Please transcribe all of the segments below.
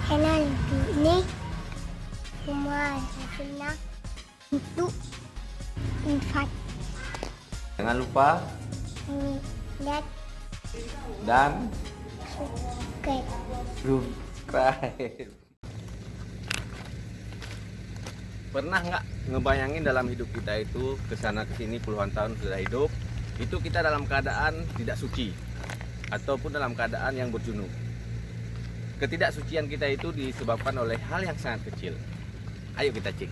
Channel ini cuma guna untuk infak Jangan lupa dan dan subscribe. subscribe. Pernah nggak ngebayangin dalam hidup kita itu kesana kesini puluhan tahun sudah hidup, itu kita dalam keadaan tidak suci ataupun dalam keadaan yang berjunub. Ketidaksucian kita itu disebabkan oleh hal yang sangat kecil. Ayo kita cek.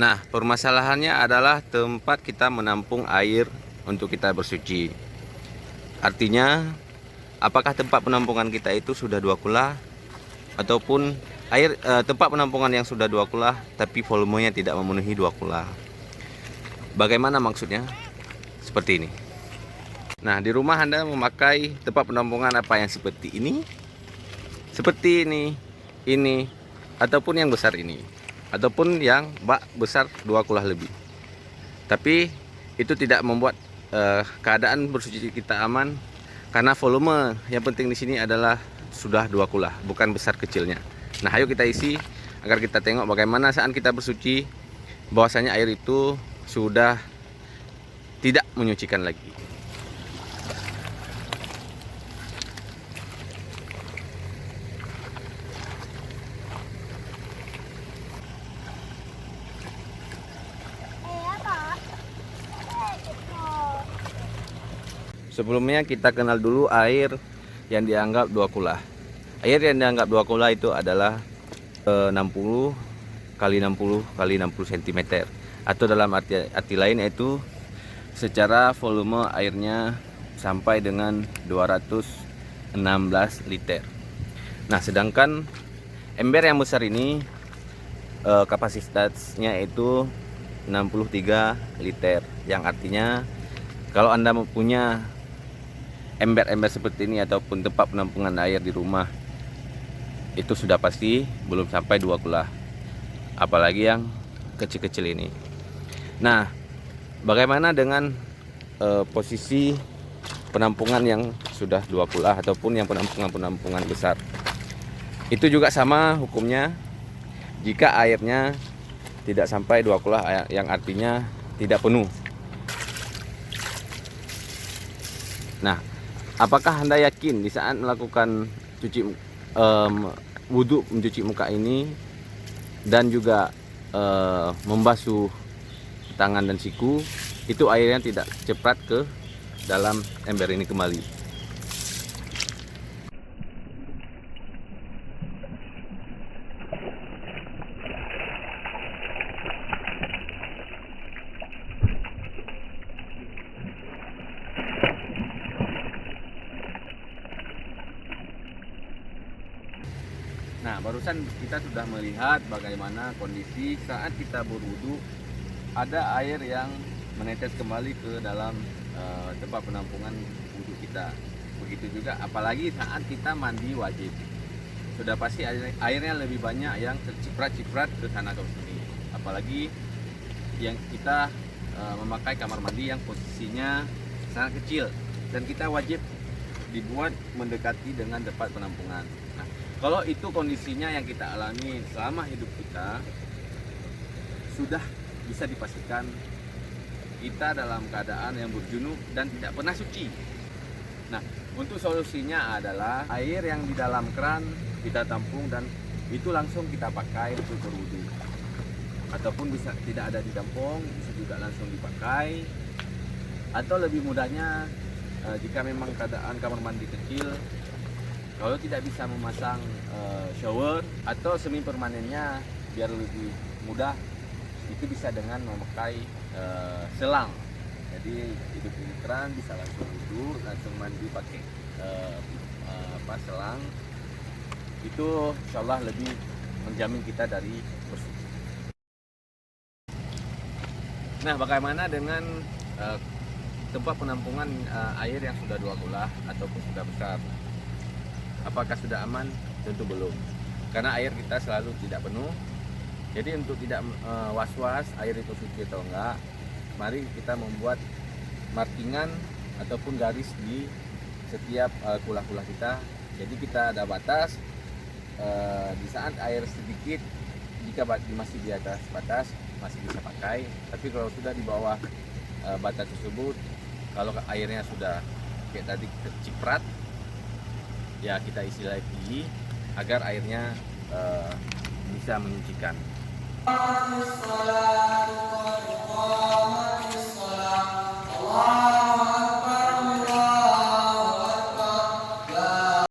Nah, permasalahannya adalah tempat kita menampung air untuk kita bersuci. Artinya, apakah tempat penampungan kita itu sudah dua kula ataupun tempat penampungan yang sudah dua kula tapi volumenya tidak memenuhi dua kula. Bagaimana maksudnya? Seperti ini. Nah, di rumah Anda memakai tempat penampungan apa yang seperti ini, ataupun yang besar ini, ataupun yang bak besar 2 kulah lebih. Tapi itu tidak membuat keadaan bersuci kita aman, karena volume yang penting di sini adalah sudah 2 kulah, bukan besar kecilnya. Nah, ayo kita isi agar kita tengok bagaimana saat kita bersuci, bahwasanya air itu sudah tidak menyucikan lagi. Sebelumnya kita kenal dulu air yang dianggap 2 kula. Air yang dianggap 2 kula itu adalah 60 kali 60 kali 60 cm, atau dalam arti lain yaitu secara volume airnya sampai dengan 216 liter. Nah, sedangkan ember yang besar ini kapasitasnya itu 63 liter, yang artinya kalau Anda mempunyai ember-ember seperti ini ataupun tempat penampungan air di rumah, itu sudah pasti belum sampai 2 kula, apalagi yang kecil-kecil ini. Nah, bagaimana dengan posisi penampungan yang sudah 2 kula ataupun yang penampungan besar? Itu juga sama hukumnya jika airnya tidak sampai 2 kula, yang artinya tidak penuh. Nah, apakah Anda yakin di saat melakukan wudhu mencuci muka ini dan juga membasuh tangan dan siku, itu airnya tidak cepat ke dalam ember ini kembali? Nah, barusan kita sudah melihat bagaimana kondisi saat kita berwudu, ada air yang menetes kembali ke dalam tempat penampungan wudu kita. Begitu juga apalagi saat kita mandi wajib, sudah pasti airnya lebih banyak yang terciprat-ciprat ke sana ke sini. Apalagi yang kita memakai kamar mandi yang posisinya sangat kecil dan kita wajib dibuat mendekati dengan tempat penampungan. Nah, kalau itu kondisinya yang kita alami selama hidup kita, sudah bisa dipastikan kita dalam keadaan yang berjunub dan tidak pernah suci. Nah, untuk solusinya adalah air yang di dalam keran kita tampung dan itu langsung kita pakai untuk berwudu. Ataupun bisa tidak ada di tampung, bisa juga langsung dipakai. Atau lebih mudahnya, jika memang keadaan kamar mandi kecil, kalau tidak bisa memasang shower atau semi permanennya biar lebih mudah, itu bisa dengan memakai selang. Jadi hidup di keran bisa langsung wudhu, langsung mandi pakai selang. Itu insya Allah lebih menjamin kita dari bersuci. Nah, bagaimana dengan tempat penampungan air yang sudah 2 kula ataupun sudah besar? Apakah sudah aman? Tentu belum, karena air kita selalu tidak penuh. Jadi untuk tidak was-was air itu suci atau enggak, mari kita membuat markingan ataupun garis di setiap kula-kula kita Jadi kita ada batas, di saat air sedikit, jika masih di atas batas masih bisa pakai, tapi kalau sudah di bawah batas tersebut, kalau airnya sudah kayak tadi keciprat, ya kita isi lagi agar airnya bisa menyucikan.